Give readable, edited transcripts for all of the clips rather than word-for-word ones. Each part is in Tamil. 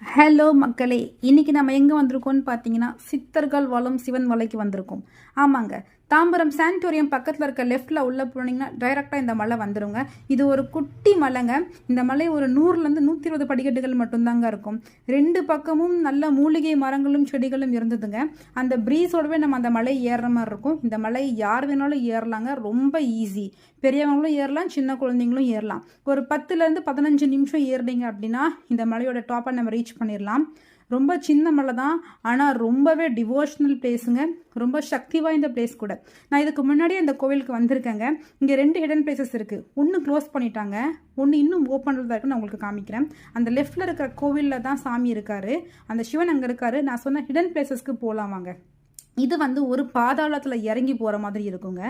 ஹலோ மக்களே, இன்னைக்கு நம்ம எங்கே வந்திருக்கோம்னு பார்த்தீங்கன்னா சித்தர்கள் வாழும் சிவன் மலைக்கு வந்திருக்கோம். ஆமாங்க, தாம்பரம் சானிட்டோரியம் பக்கத்தில் இருக்க லெஃப்டில் உள்ள போனீங்கன்னா டைரெக்டாக இந்த மலை வந்துடுங்க. இது ஒரு குட்டி மலைங்க. இந்த மலை ஒரு 100லேருந்து 120 படிக்கட்டுகள் மட்டும்தாங்க இருக்கும். 2 பக்கமும் நல்ல மூலிகை மரங்களும் செடிகளும் இருந்ததுங்க. அந்த ப்ரீஸோடவே நம்ம அந்த மலை ஏறுற மாதிரி இருக்கும். இந்த மலை யார் வேணாலும் ஏறலாங்க, ரொம்ப ஈஸி. பெரியவங்களும் ஏறலாம், சின்ன குழந்தைங்களும் ஏறலாம். ஒரு 10லேருந்து 15 நிமிஷம் ஏறினீங்க அப்படின்னா இந்த மலையோட டாப்பை நம்ம ரீச் பண்ணிடலாம். ரொம்ப சின்ன மலை தான், ஆனால் ரொம்பவே டிவோஷனல் பிளேஸுங்க. ரொம்ப சக்தி வாய்ந்த பிளேஸ் கூட. நான் இதுக்கு முன்னாடி அந்த கோவிலுக்கு வந்திருக்கேங்க. இங்கே 2 ஹிடன் பிளேசஸ் இருக்குது. ஒன்று க்ளோஸ் பண்ணிட்டாங்க, ஒன்று இன்னும் ஓப்பனில் தான் இருக்குன்னு நான் உங்களுக்கு காமிக்கிறேன். அந்த லெஃப்டில் இருக்கிற கோவிலில் தான் சாமி இருக்கார், அந்த சிவன் அங்கே இருக்கார். நான் சொன்ன ஹிடன் பிளேசஸ்க்கு போகலாம் வாங்க. இது வந்து ஒரு பாதாளத்தில் இறங்கி போகிற மாதிரி இருக்குங்க.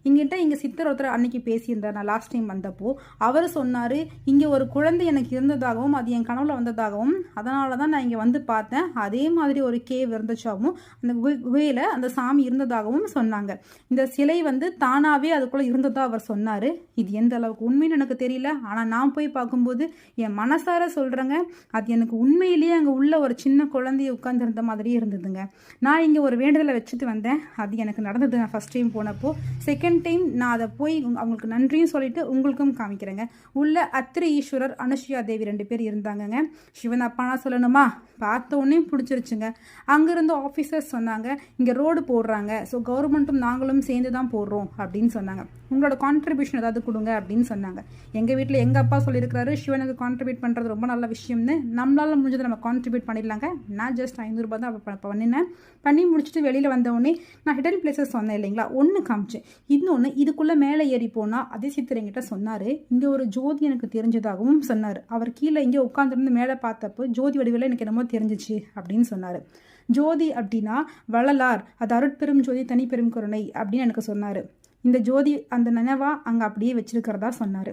இங்கே சித்தர் ஒருத்தர் அன்னைக்கு பேசியிருந்தார். நான் லாஸ்ட் டைம் வந்தப்போ அவர் சொன்னார், இங்கே ஒரு குழந்தை எனக்கு இருந்ததாகவும் அது என் கனவுல வந்ததாகவும், அதனால தான் நான் இங்கே வந்து பார்த்தேன். அதே மாதிரி ஒரு கேவ் இருந்துச்சாகவும் அந்த குகையில் அந்த சாமி இருந்ததாகவும் சொன்னாங்க. இந்த சிலை வந்து தானாகவே அதுக்குள்ளே இருந்ததாக அவர் சொன்னார். இது எந்த அளவுக்கு உண்மைன்னு எனக்கு தெரியல, ஆனால் நான் போய் பார்க்கும்போது என் மனசார சொல்கிறேங்க, அது எனக்கு உண்மையிலேயே அங்கே உள்ள ஒரு சின்ன குழந்தைய உட்கார்ந்துருந்த மாதிரியே இருந்ததுங்க. நான் இங்கே ஒரு வேண்டுதலை வச்சுட்டு வந்தேன். அது எனக்கு நடந்தது. நான் ஃபஸ்ட் டைம் போனப்போ. செகண்ட் டைம் நான் அதை போய் அவங்களுக்கு நன்றியும் சொல்லிட்டு உங்களுக்கும் காமிக்கிறேங்க. உள்ள அத்திரி ஈஸ்வரர், அனுஷியா தேவி 2 பேர் இருந்தாங்கங்க. சிவன் அப்பானா சொல்லணுமா, பார்த்த உடனே பிடிச்சிருச்சுங்க. அங்கேருந்து ஆஃபீஸர்ஸ் சொன்னாங்க, இங்கே ரோடு போடுறாங்க, ஸோ கவர்மெண்ட்டும் நாங்களும் சேர்ந்து தான் போடுறோம் அப்படின்னு சொன்னாங்க. உங்களோட கான்ட்ரிபியூஷன் ஏதாவது கொடுங்க அப்படின்னு சொன்னாங்க. எங்கள் வீட்டில் எங்கள் அப்பா சொல்லியிருக்கிறாரு, சிவனுக்கு கான்ட்ரிபியூட் பண்ணுறது ரொம்ப நல்ல விஷயம்னு. நம்மளால் முடிஞ்சதை நம்ம கான்ட்ரிபியூட் பண்ணிடலாங்க. நான் ஜஸ்ட் 500 ரூபா தான் பண்ணினேன். பண்ணி முடிச்சுட்டு வெளியில் வந்தவுடனே நான் ஹிடன் பிளேசஸ் சொன்னேன் இல்லைங்களா, ஒன்று காமிச்சேன். இன்னொன்று இதுக்குள்ளே மேலே ஏறி போனால் அதே சித்தர் என்கிட்ட சொன்னார், இங்கே ஒரு ஜோதி எனக்கு தெரிஞ்சதாகவும் சொன்னார். அவர் கீழே இங்கே உட்காந்துருந்து மேலே பார்த்தப்போ ஜோதி வடிவில் எனக்கு என்னமோ தெரிஞ்சிச்சு அப்படின்னு சொன்னார். ஜோதி அப்படின்னா வள்ளலார், அது அருட்பெரும் ஜோதி தனிப்பெரும் கருணை அப்படின்னு எனக்கு சொன்னார். இந்த ஜோதி அந்த நினைவாக அங்கே அப்படியே வச்சிருக்கிறதா சொன்னார்.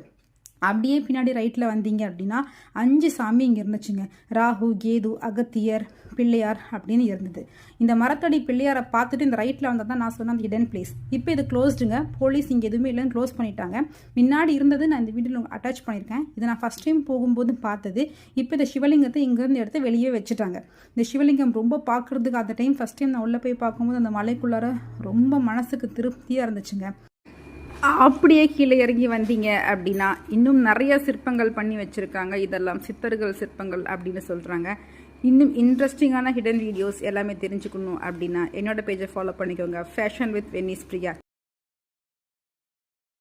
அப்படியே பின்னாடி ரைட்டில் வந்தீங்க அப்படின்னா 5 சாமி இங்கே இருந்துச்சுங்க. ராகு, கேது, அகத்தியர், பிள்ளையார் அப்படின்னு இருந்தது. இந்த மரத்தடி பிள்ளையாரை பார்த்துட்டு இந்த ரைட்டில் வந்தால் தான் நான் சொன்ன அந்த ஹிடன் பிளேஸ். இப்போ இது க்ளோஸ்டுங்க. போலீஸ் இங்கே எதுவுமே இல்லைன்னு க்ளோஸ் பண்ணிட்டாங்க. முன்னாடி இருந்தது நான் இந்த வீடியோவில் அட்டாச் பண்ணியிருக்கேன். இதை நான் ஃபஸ்ட் டைம் போகும்போது பார்த்தது. இப்போ இந்த சிவலிங்கத்தை இங்கேருந்து எடுத்து வெளியே வச்சுட்டாங்க. இந்த சிவலிங்கம் ரொம்ப பார்க்குறதுக்கு அந்த டைம் ஃபஸ்ட் டைம் நான் உள்ளே போய் பார்க்கும்போது அந்த மலைக்குள்ளார ரொம்ப மனசுக்கு திருப்தியாக இருந்துச்சுங்க. அப்படியே கீழே இறங்கி வந்தீங்க அப்படின்னா இன்னும் நிறைய சிற்பங்கள் பண்ணி வச்சுருக்காங்க. இதெல்லாம் சித்தர்கள் சிற்பங்கள் அப்படின்னு சொல்கிறாங்க. இன்னும் இன்ட்ரெஸ்டிங்கான ஹிடன் வீடியோஸ் எல்லாமே தெரிஞ்சுக்கணும் அப்படின்னா என்னோட பேஜை ஃபாலோ பண்ணிக்கோங்க. Fashion with Venice Priya.